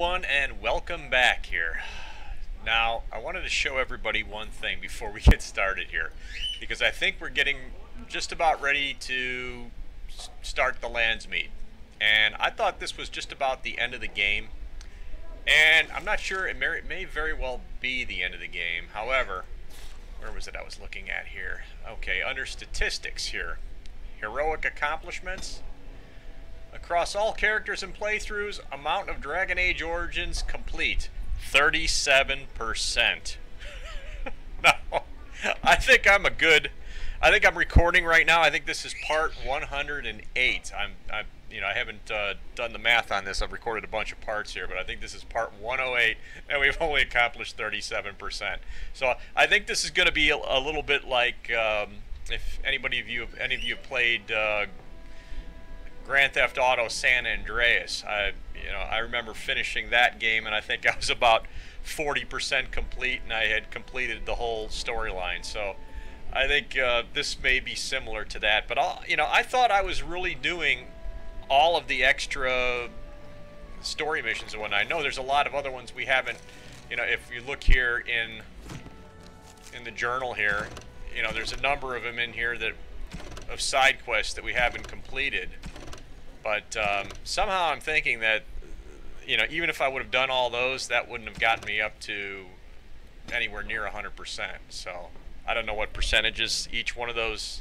And welcome back here. Now, I wanted to show everybody one thing before we get started here, because I think we're getting just about ready to start the lands meet. And I thought this was just about the end of the game, and I'm not sure, it may very well be the end of the game. However, where was it I was looking at here? Okay, under statistics here, heroic accomplishments. Across all characters and playthroughs, amount of Dragon Age Origins complete, 37%. No, I think I'm I'm recording right now. I think this is part 108. I haven't done the math on this. I've recorded a bunch of parts here, but I think this is part 108, and we've only accomplished 37%. So I think this is going to be a little bit like if any of you have played Grand Theft Auto San Andreas. I remember finishing that game, and I think I was about 40% complete, and I had completed the whole storyline. So I think this may be similar to that. But I thought I was really doing all of the extra story missions and whatnot. I know there's a lot of other ones we haven't. If you look here in the journal here, there's a number of them in here of side quests that we haven't completed. But somehow I'm thinking that, even if I would have done all those, that wouldn't have gotten me up to anywhere near 100%. So I don't know what percentages each one of those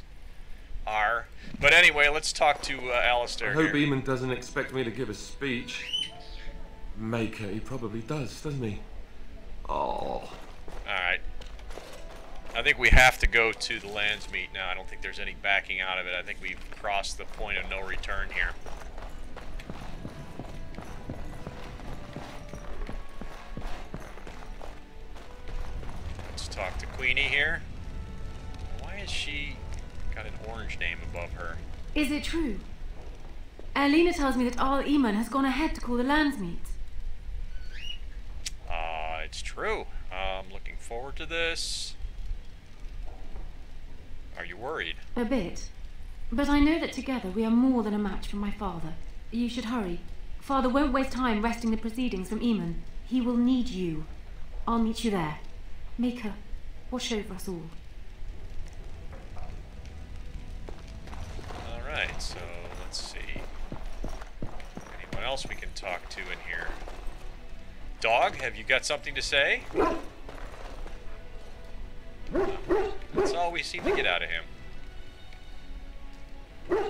are. But anyway, let's talk to Alistair. I hope Eamon doesn't expect me to give a speech. Maker, he probably does, doesn't he? Oh. Alright. I think we have to go to the lands meet now. I don't think there's any backing out of it. I think we've crossed the point of no return here. Let's talk to Queenie here. Why has she got an orange name above her? Is it true? Alina tells me that Al Eamon has gone ahead to call the lands meet. It's true. I'm looking forward to this. Are you worried? A bit. But I know that together we are more than a match for my father. You should hurry. Father won't waste time wresting the proceedings from Eamon. He will need you. I'll meet you there. Maker, watch over us all. Alright, so let's see. Anyone else we can talk to in here? Dog, have you got something to say? That's all we seem to get out of him. Alright.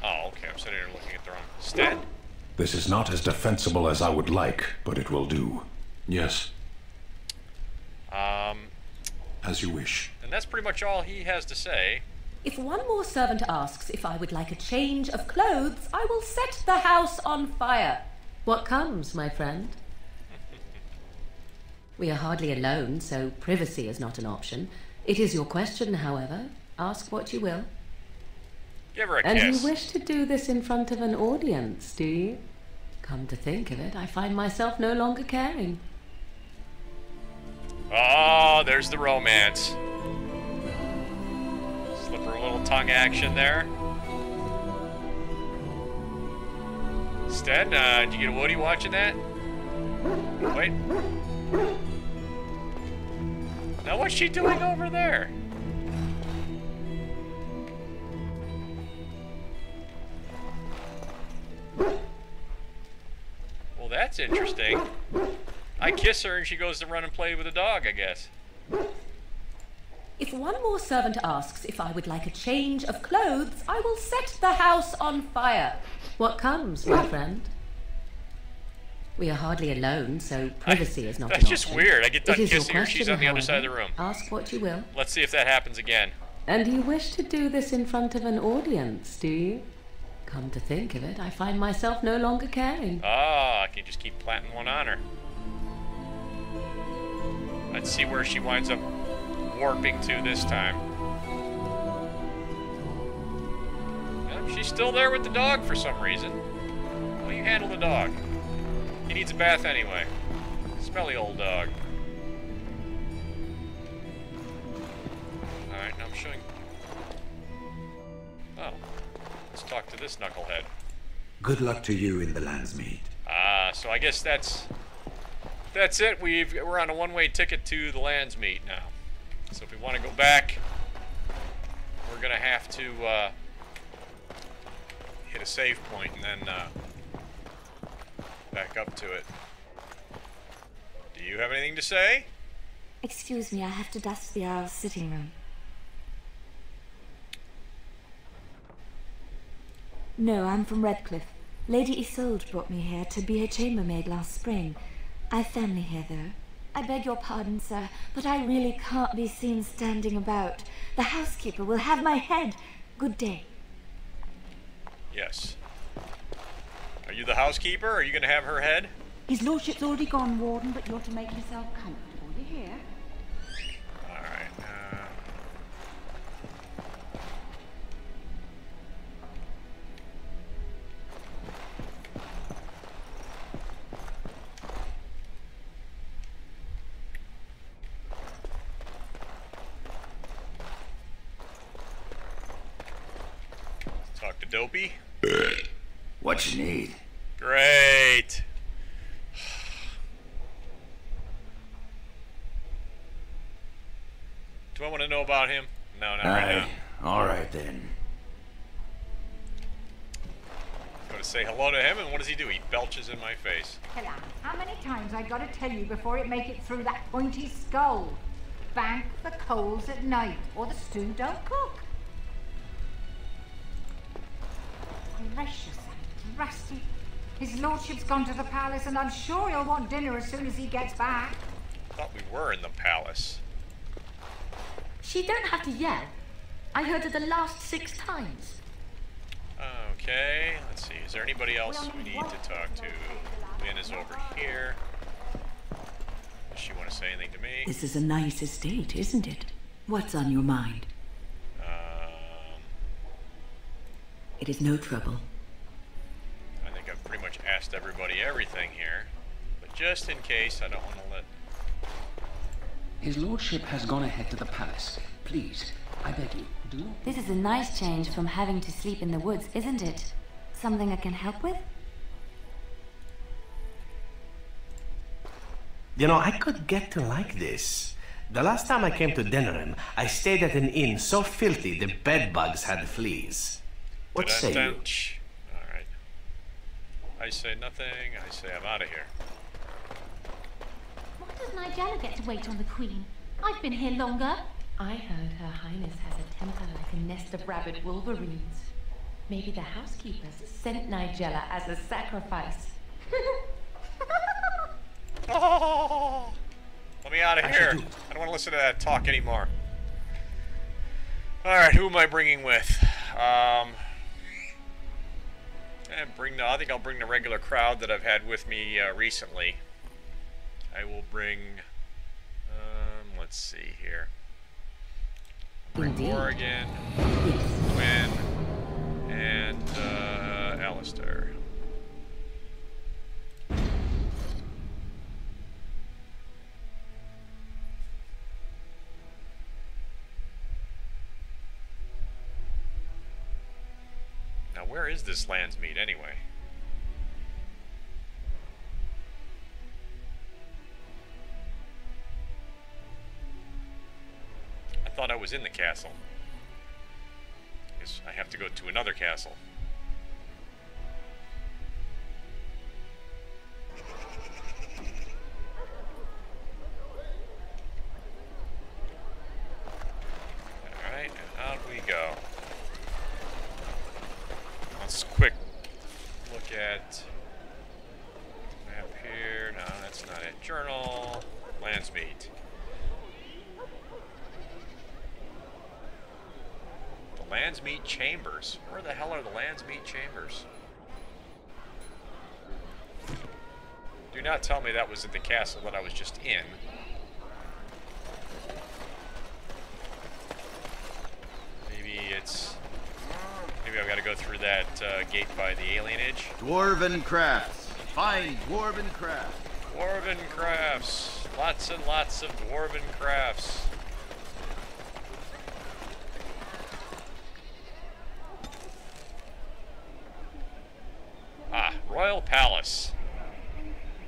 Oh, okay, I'm sitting here looking at the wrong... Stead? This is not as defensible as I would like, but it will do. Yes. As you wish. And that's pretty much all he has to say. If one more servant asks if I would like a change of clothes, I will set the house on fire. What comes, my friend? We are hardly alone, so privacy is not an option. It is your question, however. Ask what you will. Give her a and kiss. You wish to do this in front of an audience, do you? Come to think of it, I find myself no longer caring. Oh, there's the romance. Slip her a little tongue action there. Stead, did you get a Woody watching that? Wait. Now what's she doing over there? Well, that's interesting. I kiss her and she goes to run and play with a dog, I guess. If one more servant asks if I would like a change of clothes, I will set the house on fire. What comes, my friend? We are hardly alone, so privacy is not an option. That's just weird. I get done kissing her, she's on the other side of the room. Ask what you will. Let's see if that happens again. And you wish to do this in front of an audience, do you? Come to think of it, I find myself no longer caring. Ah, I can just keep planting one on her. Let's see where she winds up warping to this time. Yep, she's still there with the dog for some reason. How do you handle the dog? He needs a bath anyway. Smelly old dog. Alright, now I'm showing... Oh. Let's talk to this knucklehead. Good luck to you in the Landsmeet. So I guess that's it. We're on a one-way ticket to the Landsmeet now. So if we want to go back, we're gonna have to hit a save point and then back up to it. Do you have anything to say? Excuse me, I have to dust the Earl's sitting room. No, I'm from Redcliffe. Lady Isolde brought me here to be her chambermaid last spring. I've family here, though. I beg your pardon, sir, but I really can't be seen standing about. The housekeeper will have my head. Good day. Yes. Are you the housekeeper? Are you going to have her head? His lordship's already gone, Warden, but you're to make yourself comfortable. You hear? Alright, talk to Dopey. What you need? Great. Do I want to know about him? No, not right now. All right then. I'm going to say hello to him, and what does he do? He belches in my face. Hello. How many times I gotta tell you before it make it through that pointy skull? Bank the coals at night, or the stew don't cook. Gracious and rusty. His lordship's gone to the palace, and I'm sure he'll want dinner as soon as he gets back. I thought we were in the palace. She don't have to yell. I heard it the last 6 times. Okay, let's see. Is there anybody else we need to talk to? Lynn is over here. Does she want to say anything to me? This is a nice estate, isn't it? What's on your mind? It is no trouble. I think I've pretty much asked everybody everything here. But just in case, I don't want to let... His lordship has gone ahead to the palace. Please, I beg you, do not... This is a nice change from having to sleep in the woods, isn't it? Something I can help with? You know, I could get to like this. The last time I came to Denerim, I stayed at an inn so filthy the bedbugs had fleas. What say you? Alright. I say nothing. I say I'm out of here. Why does Nigella get to wait on the Queen? I've been here longer. I heard Her Highness has a temper like a nest of rabid wolverines. Maybe the housekeepers sent Nigella as a sacrifice. Oh, let me out of here. I don't want to listen to that talk anymore. Alright, who am I bringing with? I think I'll bring the regular crowd that I've had with me recently. I will bring, let's see here. Bring Oregon, Gwyn, and Alistair. Now, where is this Landsmeet anyway? I thought I was in the castle. Guess I have to go to another castle. Alright, and out we go. Let's quick look at map here. No, that's not it. Journal. Landsmeet. The Landsmeet Chambers. Where the hell are the Landsmeet Chambers? Do not tell me that was at the castle that I was just in. Maybe I've got to go through that gate by the alienage. Dwarven crafts. Fine dwarven crafts. Dwarven crafts. Lots and lots of dwarven crafts. Royal Palace.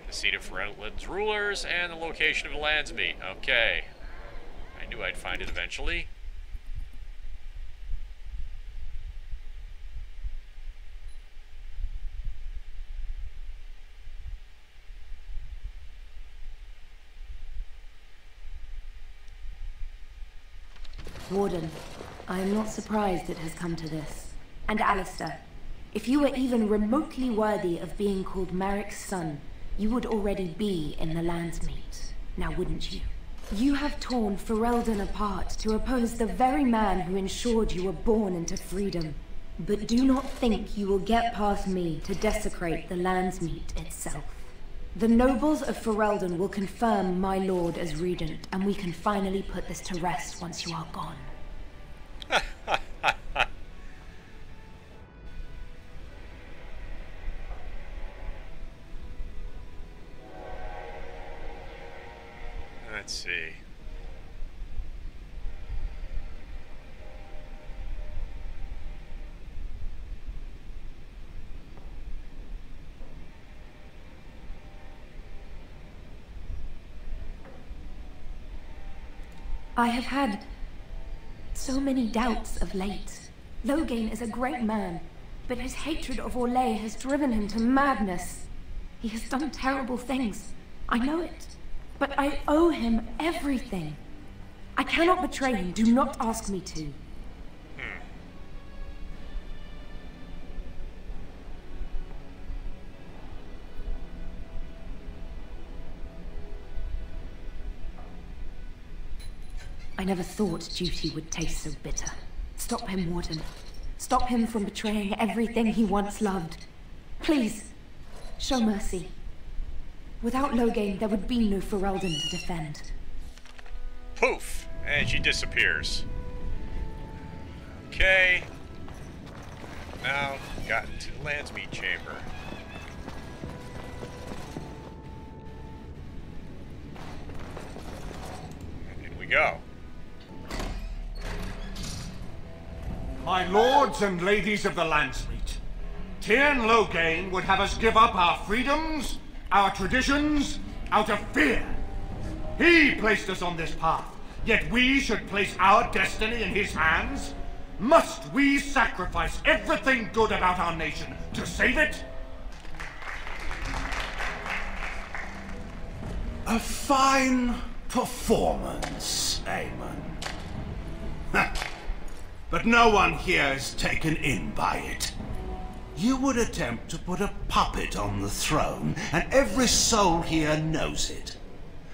The seat of Ferelden's rulers and the location of the land's meet. Okay. I knew I'd find it eventually. Warden, I am not surprised it has come to this. And Alistair, if you were even remotely worthy of being called Marik's son, you would already be in the Landsmeet, now wouldn't you? You have torn Ferelden apart to oppose the very man who ensured you were born into freedom. But do not think you will get past me to desecrate the Landsmeet itself. The nobles of Ferelden will confirm my lord as regent, and we can finally put this to rest once you are gone. Let's see. I have had so many doubts of late. Loghain is a great man, but his hatred of Orlais has driven him to madness. He has done terrible things. I know it. But I owe him everything. I cannot betray him. Do not ask me to. I never thought duty would taste so bitter. Stop him, Warden. Stop him from betraying everything he once loved. Please, show mercy. Without Loghain, there would be no Ferelden to defend. Poof! And she disappears. Okay. Now, gotten to the Landsmeet chamber. And in we go. My lords and ladies of the Landsmeet, Tyrn Loghain would have us give up our freedoms, our traditions, out of fear. He placed us on this path, yet we should place our destiny in his hands? Must we sacrifice everything good about our nation to save it? A fine performance, Aemon. But no one here is taken in by it. You would attempt to put a puppet on the throne, and every soul here knows it.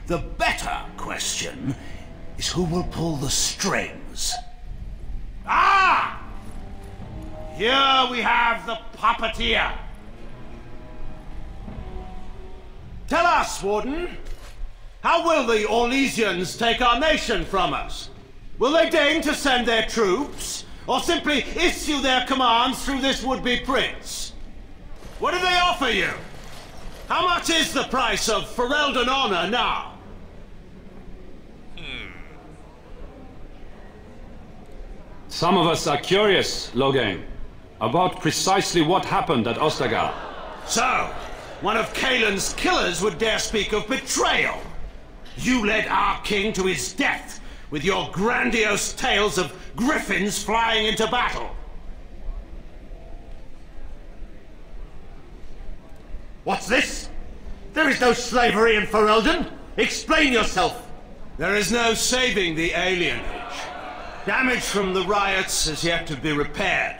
The better question is who will pull the strings. Ah! Here we have the puppeteer. Tell us, Warden, how will the Orlesians take our nation from us? Will they deign to send their troops, or simply issue their commands through this would-be prince? What do they offer you? How much is the price of Ferelden honor now? Some of us are curious, Loghain, about precisely what happened at Ostagar. So, one of Kaelin's killers would dare speak of betrayal. You led our king to his death with your grandiose tales of griffins flying into battle. What's this? There is no slavery in Ferelden. Explain yourself. There is no saving the alienage. Damage from the riots has yet to be repaired.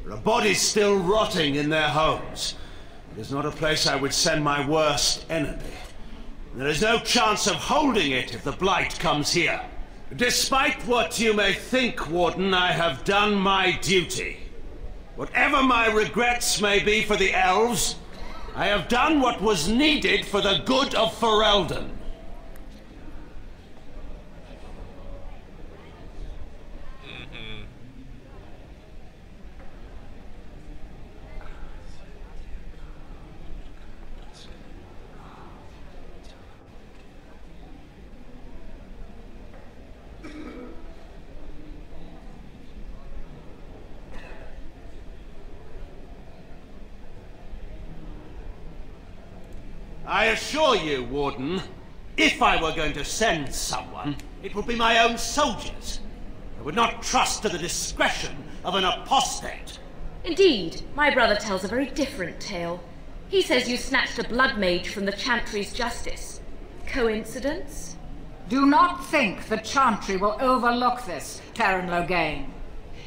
There are bodies still rotting in their homes. It is not a place I would send my worst enemy. There is no chance of holding it if the Blight comes here. Despite what you may think, Warden, I have done my duty. Whatever my regrets may be for the elves, I have done what was needed for the good of Ferelden. I assure you, Warden, if I were going to send someone, it would be my own soldiers. I would not trust to the discretion of an apostate. Indeed, my brother tells a very different tale. He says you snatched a blood mage from the Chantry's justice. Coincidence? Do not think the Chantry will overlook this, Terran Logain.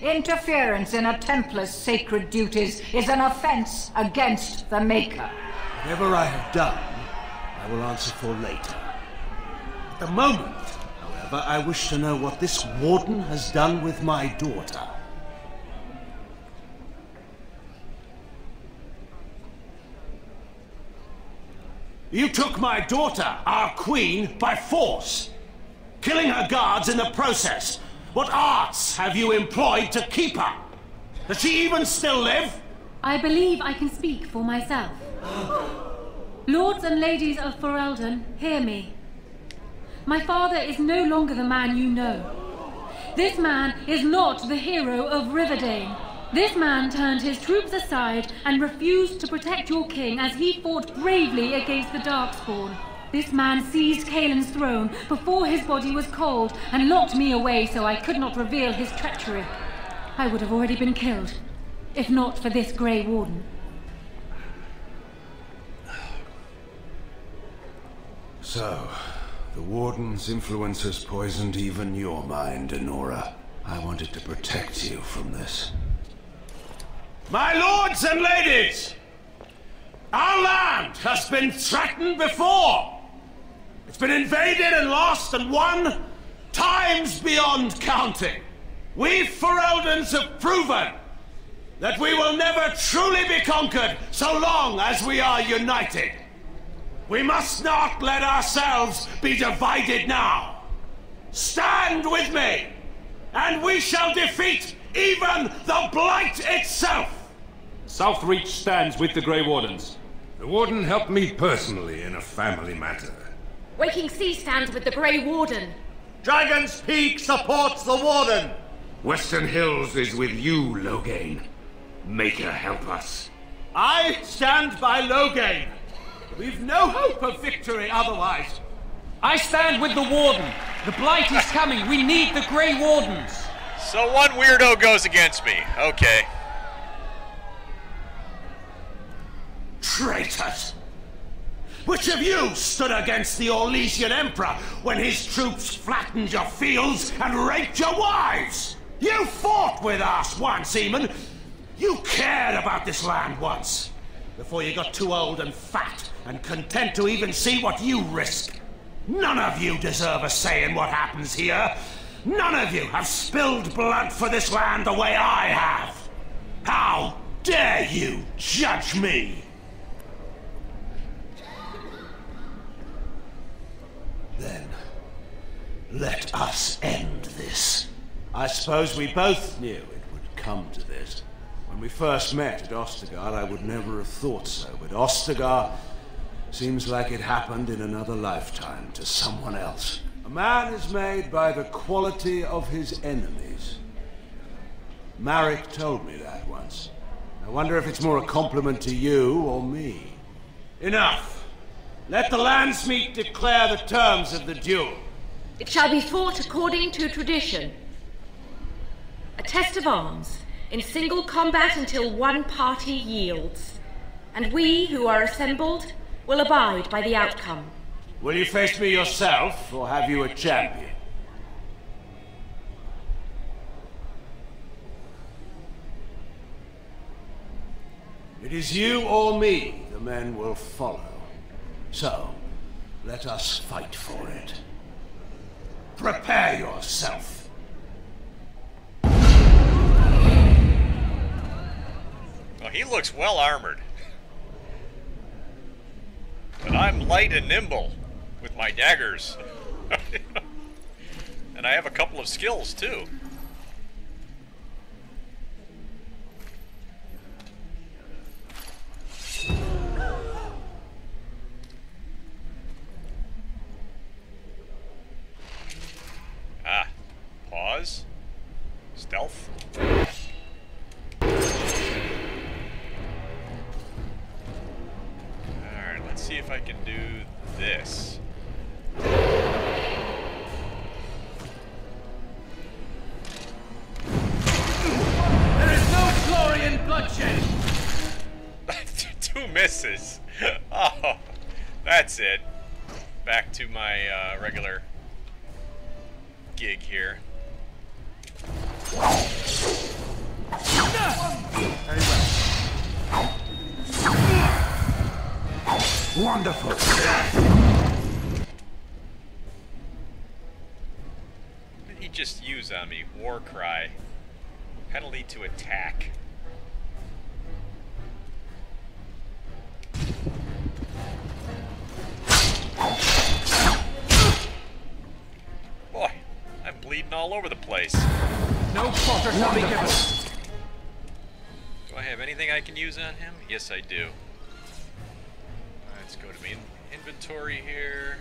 Interference in a Templar's sacred duties is an offense against the Maker. Whatever I have done, I will answer for later. At the moment, however, I wish to know what this Warden has done with my daughter. You took my daughter, our queen, by force, killing her guards in the process. What arts have you employed to keep her? Does she even still live? I believe I can speak for myself. Lords and ladies of Ferelden, hear me. My father is no longer the man you know. This man is not the hero of Riverdane. This man turned his troops aside and refused to protect your king as he fought bravely against the Darkspawn. This man seized Kaelin's throne before his body was cold and locked me away so I could not reveal his treachery. I would have already been killed, if not for this Grey Warden. So, the Warden's influence has poisoned even your mind, Enora. I wanted to protect you from this. My lords and ladies! Our land has been threatened before! It's been invaded and lost and won times beyond counting. We Fereldans have proven that we will never truly be conquered so long as we are united. We must not let ourselves be divided now. Stand with me, and we shall defeat even the Blight itself! Southreach stands with the Grey Wardens. The Warden helped me personally in a family matter. Waking Sea stands with the Grey Warden. Dragon's Peak supports the Warden. Western Hills is with you, Logain. Maker, help us. I stand by Logain. We've no hope of victory otherwise. I stand with the Warden. The Blight is coming. We need the Grey Wardens. So one weirdo goes against me. Okay. Traitors! Which of you stood against the Orlesian Emperor when his troops flattened your fields and raped your wives? You fought with us once, Eamon. You cared about this land once, before you got too old and fat and content to even see what you risk. None of you deserve a say in what happens here. None of you have spilled blood for this land the way I have. How dare you judge me? Then, let us end this. I suppose we both knew it would come to this. When we first met at Ostagar, I would never have thought so, but Ostagar seems like it happened in another lifetime to someone else. A man is made by the quality of his enemies. Marek told me that once. I wonder if it's more a compliment to you or me. Enough! Let the Landsmeet declare the terms of the duel. It shall be fought according to tradition. A test of arms, in single combat until one party yields. And we, who are assembled, will abide by the outcome. Will you face me yourself, or have you a champion? It is you or me the men will follow. So, let us fight for it. Prepare yourself. Well, he looks well armored. But I'm light and nimble with my daggers. And I have a couple of skills too. Pause. Stealth. Alright, let's see if if I can do this. There is no glory in bloodshed! 2 misses. Oh, that's it. Back to my regular gig here. Very well. Wonderful. What did he just use on me? War cry. Penalty to attack. Boy, I'm bleeding all over the place. No quarter shall be given. Do I have anything I can use on him? Yes, I do. Let's go to my inventory here.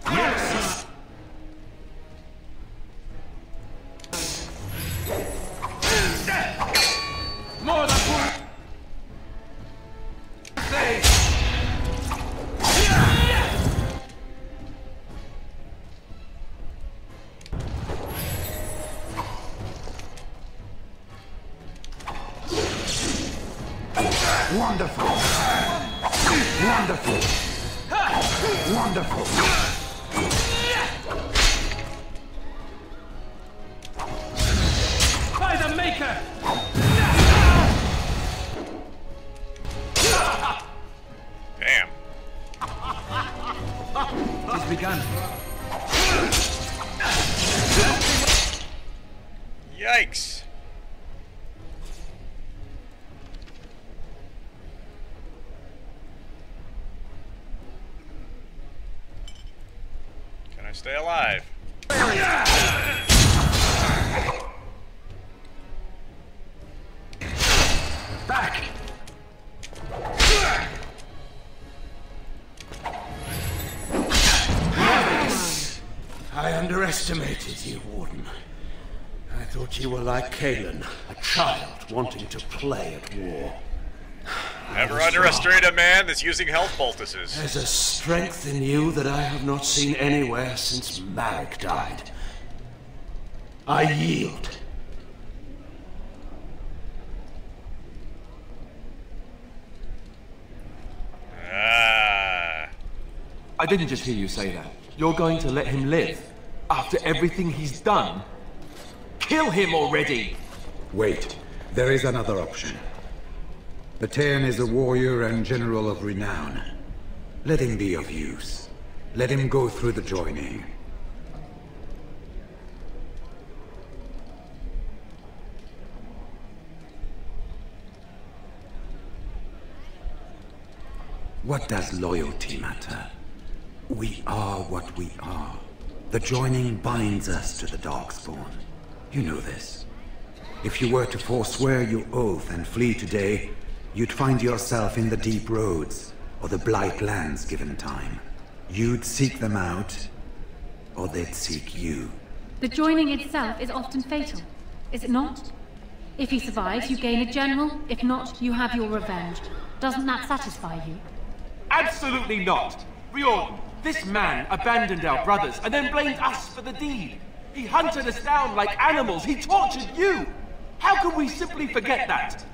Yes! More than one! Say! Wonderful. Wonderful. Wonderful. By the Maker! Damn. It's begun. Yikes. Can I stay alive? Back! I underestimated you, Warden. I thought you were like Kalen, a child wanting to play at war. Never underestimate a man that's using health poultices. There's a strength in you that I have not seen anywhere since Marek died. I yield. Ah. I didn't just hear you say that. You're going to let him live? After everything he's done? Kill him already! Wait, there is another option. The Terran is a warrior and general of renown. Let him be of use. Let him go through the joining. What does loyalty matter? We are what we are. The joining binds us to the Darkspawn. You know this. If you were to forswear your oath and flee today, you'd find yourself in the deep roads, or the blight lands given time. You'd seek them out, or they'd seek you. The joining itself is often fatal, is it not? If he survives, you gain a general. If not, you have your revenge. Doesn't that satisfy you? Absolutely not! Riordan, this man abandoned our brothers and then blamed us for the deed. He hunted us down like animals. He tortured you! How can we simply forget that?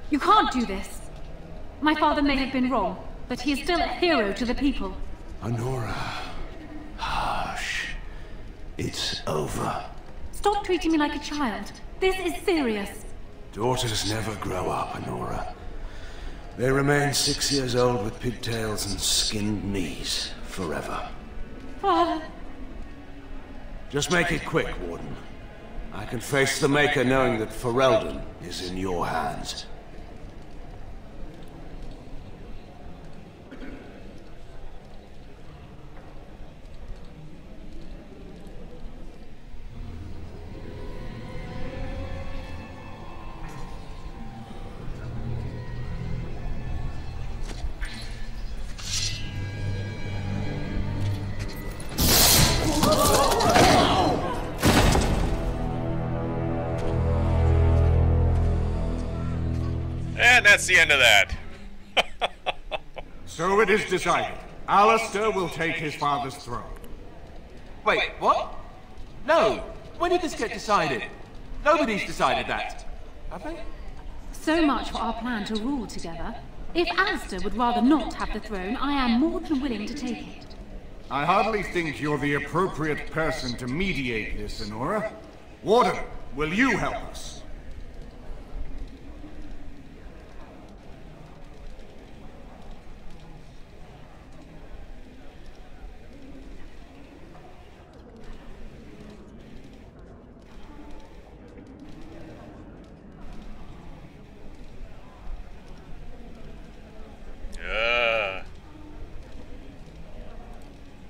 You can't do this. My father may have been wrong, but he is still a hero to the people. Honora. Hush. It's over. Stop treating me like a child. This is serious. Daughters never grow up, Honora. They remain 6 years old with pigtails and skinned knees forever. Father. Just make it quick, Warden. I can face the Maker knowing that Ferelden is in your hands. And that's the end of that. So it is decided. Alistair will take his father's throne. Wait, what? No. When did this get decided? Nobody's decided that. Have they? So much for our plan to rule together. If Alistair would rather not have the throne, I am more than willing to take it. I hardly think you're the appropriate person to mediate this, Honora. Warden, will you help us?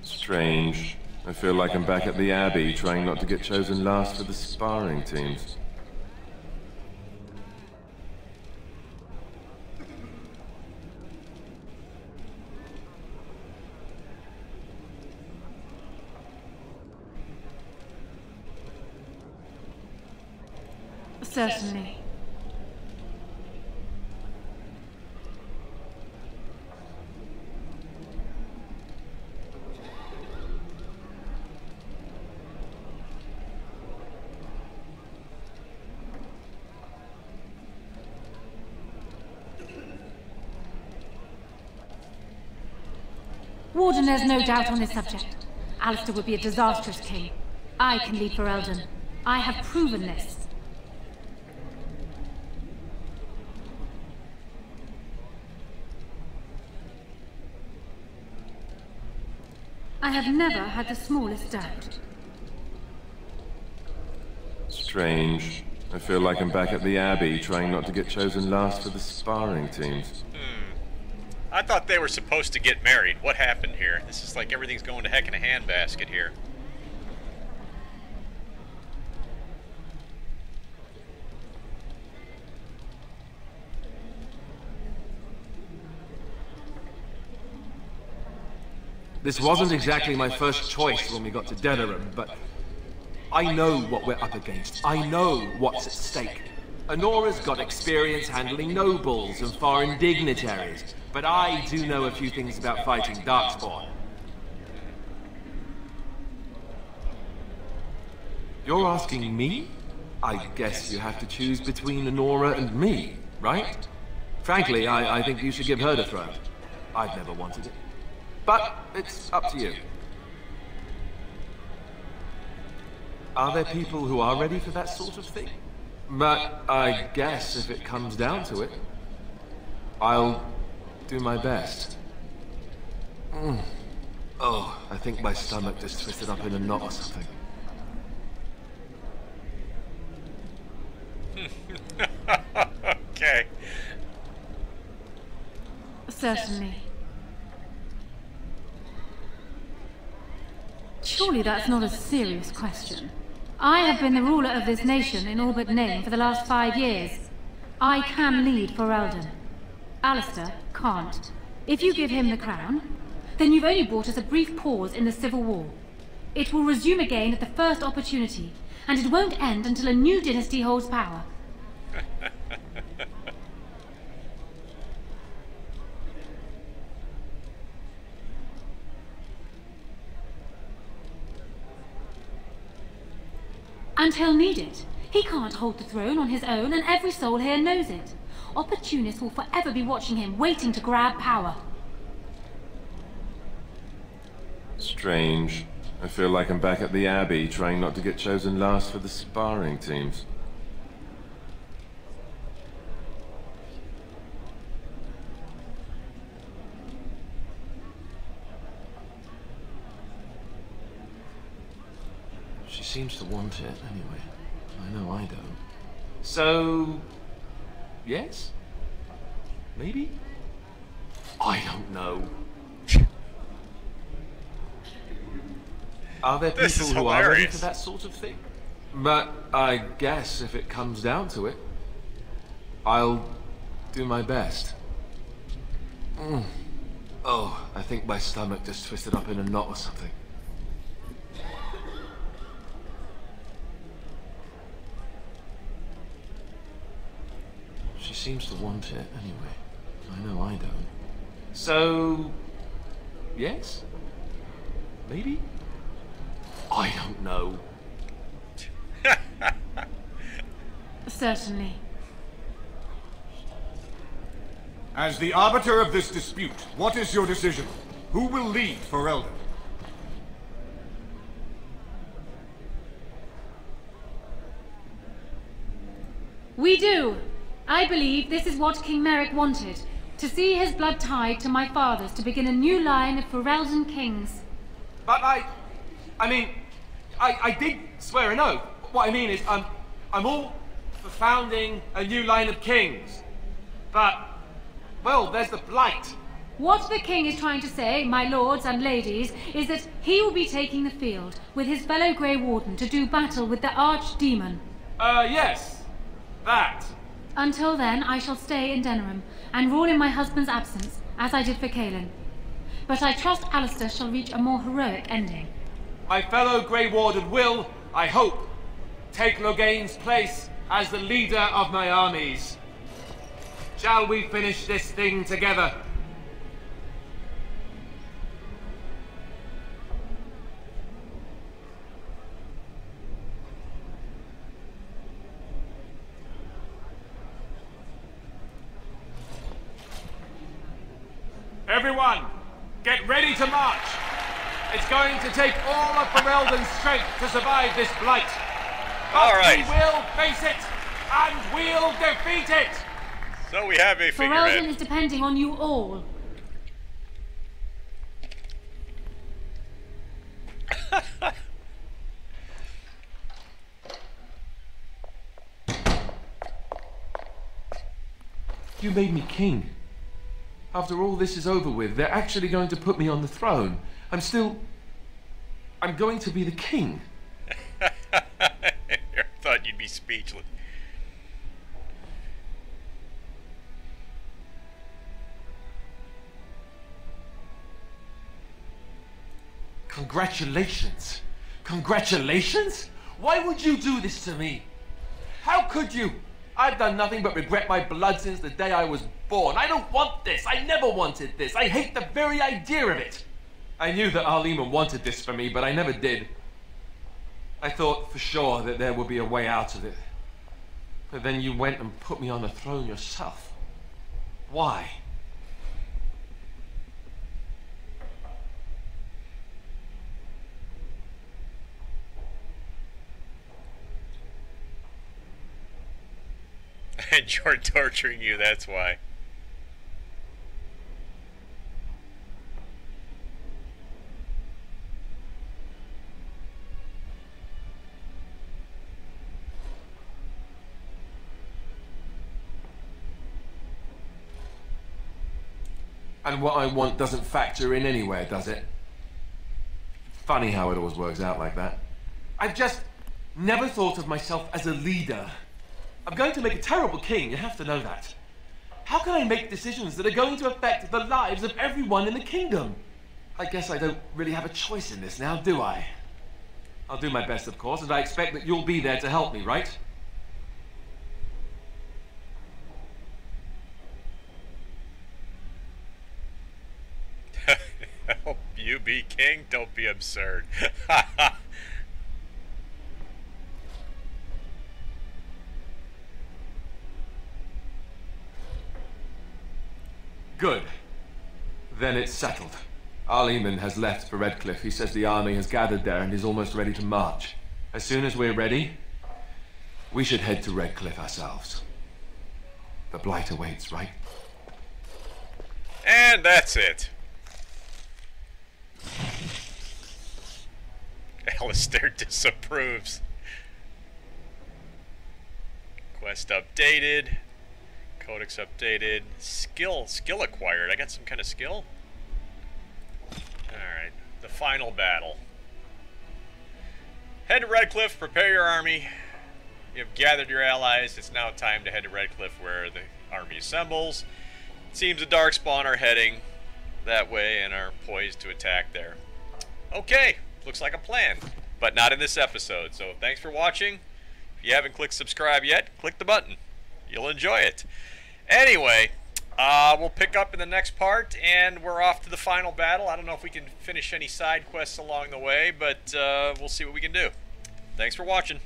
Strange. I feel like I'm back at the Abbey, trying not to get chosen last for the sparring teams. Certainly. Warden has no doubt on this subject. Alistair would be a disastrous king. I can lead Ferelden. I have proven this. I have never had the smallest doubt. Strange. I feel like I'm back at the Abbey, trying not to get chosen last for the sparring teams. I thought they were supposed to get married. What happened here? This is like everything's going to heck in a handbasket here. This wasn't exactly my first choice when we got to Denerim, but I know what we're up against. I know what's at stake. Honora's got experience handling nobles and foreign dignitaries, but I do know a few things about fighting Darkspawn. You're asking me? I guess you have to choose between Honora and me, right? Frankly, I think you should give her the throne. I've never wanted it. But it's up to you. Are there people who are ready for that sort of thing? But I guess if it comes down to it, I'll do my best. Oh, I think my stomach just twisted up in a knot or something. Okay. Certainly. Surely that's not a serious question. I have been the ruler of this nation in all but name for the last 5 years. I can lead Ferelden. Alistair can't. If you give him the crown, then you've only brought us a brief pause in the civil war. It will resume again at the first opportunity, and it won't end until a new dynasty holds power. And he'll need it. He can't hold the throne on his own, and every soul here knows it. Opportunists will forever be watching him, waiting to grab power. Strange. I feel like I'm back at the Abbey, trying not to get chosen last for the sparring teams. She seems to want it, anyway. I know I don't. So... yes? Maybe? I don't know. Are there people who are ready for that sort of thing? But I guess if it comes down to it, I'll do my best. Oh, I think my stomach just twisted up in a knot or something. She seems to want it anyway. I know I don't. So... yes? Maybe? I don't know. Certainly. As the arbiter of this dispute, what is your decision? Who will lead Ferelden? We do. I believe this is what King Merrick wanted. To see his blood tied to my father's to begin a new line of Ferelden kings. But I mean, I did swear an oath. What I mean is, I'm all for founding a new line of kings. But, well, there's the Blight. What the king is trying to say, my lords and ladies, is that he will be taking the field with his fellow Grey Warden to do battle with the archdemon. Yes. That. Until then, I shall stay in Denerim and rule in my husband's absence, as I did for Kaelin. But I trust Alistair shall reach a more heroic ending. My fellow Grey Warden will, I hope, take Loghain's place as the leader of my armies. Shall we finish this thing together? Everyone, get ready to march. It's going to take all of Ferelden's strength to survive this blight. But we will face it, and we'll defeat it. So we have a figurehead. Ferelden is depending on you all. You made me king. After all this is over with, they're actually going to put me on the throne. I'm going to be the king. I thought you'd be speechless. Congratulations. Congratulations? Why would you do this to me? How could you? I've done nothing but regret my blood since the day I was born. I don't want this. I never wanted this. I hate the very idea of it. I knew that Arleman wanted this for me, but I never did. I thought for sure that there would be a way out of it. But then you went and put me on the throne yourself. Why? And you're torturing you, that's why. And what I want doesn't factor in anywhere, does it? Funny how it always works out like that. I've just never thought of myself as a leader. I'm going to make a terrible king, you have to know that. How can I make decisions that are going to affect the lives of everyone in the kingdom? I guess I don't really have a choice in this now, do I? I'll do my best, of course, and I expect that you'll be there to help me, right? Help you be king? Don't be absurd. Good. Then it's settled. Arleman has left for Redcliffe. He says the army has gathered there and is almost ready to march. As soon as we're ready, we should head to Redcliffe ourselves. The Blight awaits, right? And that's it. Alistair disapproves. Quest updated. Codex updated. Skill acquired. I got some kind of skill. Alright. The final battle. Head to Redcliffe. Prepare your army. You have gathered your allies. It's now time to head to Redcliffe where the army assembles. It seems the Darkspawn are heading that way and are poised to attack there. Okay. Looks like a plan. But not in this episode. So thanks for watching. If you haven't clicked subscribe yet, click the button. You'll enjoy it. Anyway, we'll pick up in the next part, and we're off to the final battle. I don't know if we can finish any side quests along the way, but we'll see what we can do. Thanks for watching.